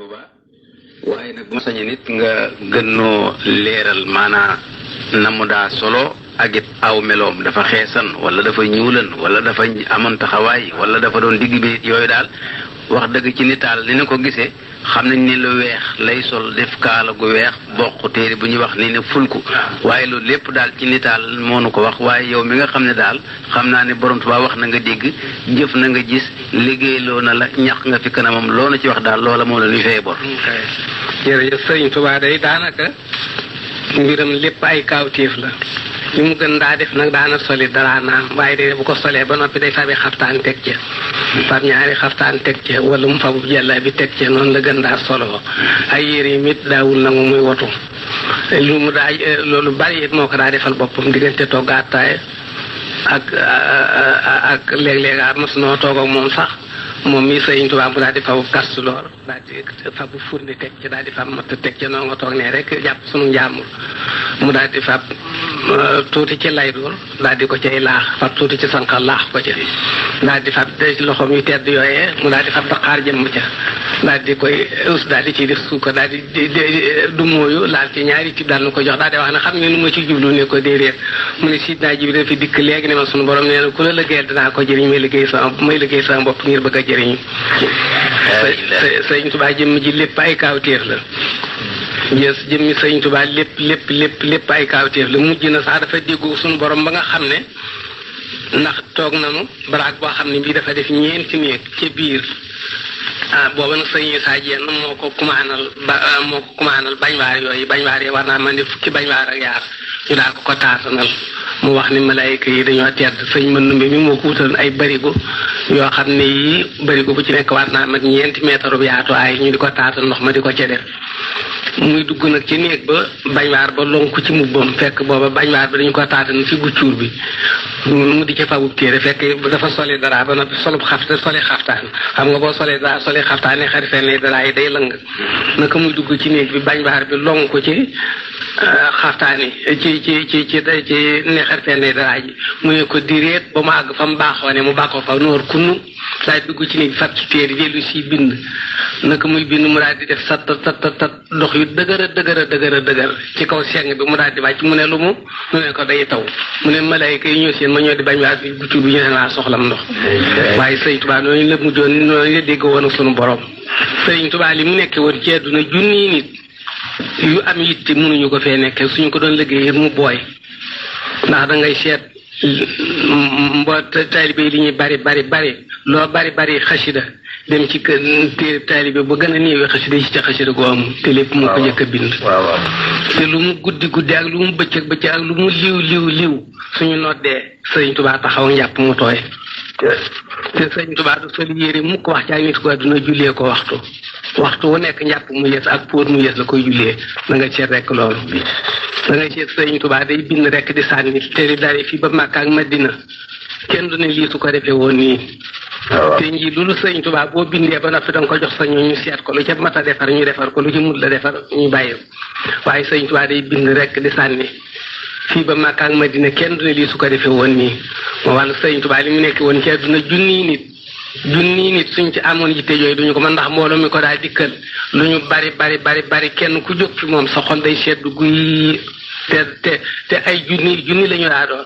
Touba waaye nag bu ma sañee nit nga gënnoo leeral maanaa na mu daa solo ak it aw meloom dafa xeesan wala dafa ñuulan wala dafa amoon taxawaay wala dafa doon digg bi yooyu daal wax dëgg ci nitaal ni ko gisee xam nañ ni lu weex lay sol def kaala gu weex bokk téere bu ñuy wax ni ne fulku waaye loolu lépp daal ci nitaal moo nu ko wax waaye yow mi nga xam ne daal xam naa ne borom Tuubaa wax na nga dégg jëf na nga gis liggéeyloo na la ñax nga fi kanamam loo na ci wax daal loola moo la ñuy fay bor. jërëjëf sëriñ Tuubaa day daanaka mbiram lépp ay kaawteef la li mu gën daa def nag daana soli dara naam waaye de bu ko solee ba noppi day fabi xaftaan teg ca fab ñaari xaftaan teg ca wala mu fabu jàlla bi teg ca noonu la gën daa solo ay yére yi mit daawul nangu muy wotu lu mu daa loolu bari it moo ko daa defal boppam diggante togg attaaya ak léeg-léeg mos noo toog ak moom sax moom mii sëriñ Tuubaa mu daal di fabu kastuloor daal di fabu furni teg ca daal di fab matt teg ca noo nga toog ne rek jàpp sunu njàmbur mu daal di fab tuuti ci laydoor daal di ko cay laax fab tuuti ci sànqal laax ko ca daal di fab ci loxoom yu tedd yooyee mu daal di fab daqaar jëmm ca daal di koy us daal di ciy def suukar daal di du mooyu laal ci ñaari tib daal na ko jox daal di wax ne xam ne nu ma ci jublu ne ko déedéet mu ne Sidna Jibril fi dikk léegi ne ma sunu borom nee na ku la liggéeyal dinaa ko jëriñ may liggéey sama bopp ngir bëgg a jëriñ sëriñ Tuubaa jëmm ji lépp ay kaawteef la jëmmi sëriñ Tuubaa lépp ay kaawteef la mujj na sax dafa déggu suñu borom ba nga xam ne ndax toog nañu baraag boo xam ne bii dafa def ñeenti néeg ci biir booba nag sëriñ Isaa Jeen moo ko kumaanal bañwaar yooyu bañwaar yi war naa man di fukki bañwaar ak yaar ñu daal ko taatanal mu wax ni malaayika yi dañoo tedd sëñ mën numbi mi moo ko wutal ay barigo yoo xam ne yii barigo bu ci nekk war naa mat 4 mètres bu yaatuwaay ñu di ko taatal ndox ma di ko ca def muy dugg nag ci néeg ba bañwaar ba lonku ci mubbam fekk booba bañwaar ba dañu ko taatan fi guccuur bi mu di ca fabub téere fekk dafa soli dara ba noppi soli xaftaan xam nga boo solee dara soli xaftaan ne xarifee ne dara yi day lëng naka muy dugg ci néeg bi bañwaar bi lonku ci xaftaan yi ci ne xarifee ne dara ji mu ne ko direet ba mu àgg fa mu baaxoo ne mu bàkkoo fa noor kunnu daal dugg ci néeg bi fab ci téere dellu si bind naka muy bind mu daal di def sat ndox yu dëgër ci kaw seng bi mu daal di wàcc mu ne lu mu ne ko day taw mu ne malayka yi ñoo seen ma ñoo di bañ waa bi guccu bi ñu ne laa soxlam ndox waaye sëriñ Tuubaa noonu la mujjoon noonu la dégg woon ak sunu borom sëriñ Tuubaa li mu nekke woon ci àdduna junni nit yu am yitte mënuñu ko fee nekke suñu ko doon liggéey mu booy ndax da ngay seet taalibe yi li ñuy bari loo bari xasida dem ci kër téere taalibe ba gën a néewee xasida yi ci xasida goo am te lépp moo ko njëkk a bind te lu mu guddi ak lu mu bëccëg ak lu mu liw suñu noddee sëriñ Tuubaa taxaw njàpp mu tooy te sëriñ Tuubaa du sol yére mukk wax ci ay nit ko àdduna jullee ko waxtu wu nekk njàpp mu yees ak póot mu yees la koy jullee da nga seet rek loolu da nga seet sëriñ Tuubaa day bind rek di sànni te di dare fii ba Makka ak Madina kenn du ne lii su ko defee woon nii te nji loolu sëriñ Tuubaa boo bindee ba noppi danga ko jox sa ñu seet ko lu ca mat a defar ñu defar ko lu ci mut la defar ñu bàyyi waaye sëriñ Tuubaa day bind rek di sànni fii ba Makka ak Madina kenn du ne lii su ko defee woon nii moo wàllu sëriñ Tuubaa li mu nekk woon ci àdduna junni nit suñ ci amoon yitte yooyu duñu ko mën ndax mbooloo mi ko daal dikkal lu ñu bari kenn ku jóg fi moom sa xol day sedd guy te ay junni la ñu daa doon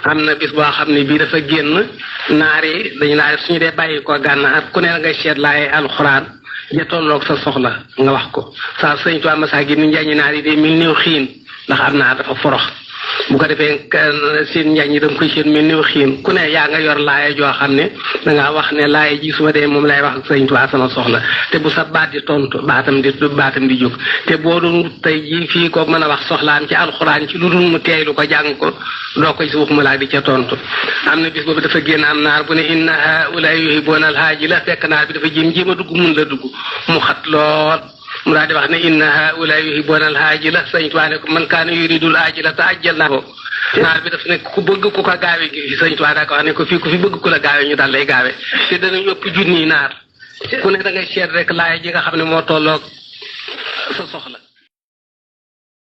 am na bis boo xam ne bii dafa génn naar yi dañu naa def suñu dee bàyyi ko gànnaar ku ne la ngay seet laay alxuraan ja tolloog sa soxla nga wax ko saa sëñ Tuubaa masaa gi ni njaañi naar yi day mel néew xiin ndax am naa dafa forox bu ko defee seen njaañ yi da nga koy seen mel néew xiin ku ne yaa nga yor laaya joo xam ne dangaa wax ne laaya ji su ma dee moom lay wax ak sëñ Tuubaa sama soxla te bu sa baat di tontu baatam di jóg te boo doon tey ji fii ko mën a wax soxlaam ci alxuraan ci lu dul mu teeylu ko jàng ko doo koy si waxuma laa di ca tontu am na bis boobu dafa génn am naar bu ne inna haa'ulaa'i yuhibbuuna al-aajila fekk naar bi dafa jéem a dugg mun la dugg mu xat lool mu daal di wax ne inna haa'ulaa'i yuhibbuuna al-aajila sëñ Tuubaa ne ko man kaana yuridul aajila ta'ajjalnaa naar bi daf ne ku bëgg ku ko gaawe gi sëñ Tuubaa daa ko wax ne ko fii ku fi bëgg ku la gaawe ñu daal lay gaawe te danañu ëpp junni naar ku ne da ngay seet rek laaya ji nga xam ne moo tolloog sa soxla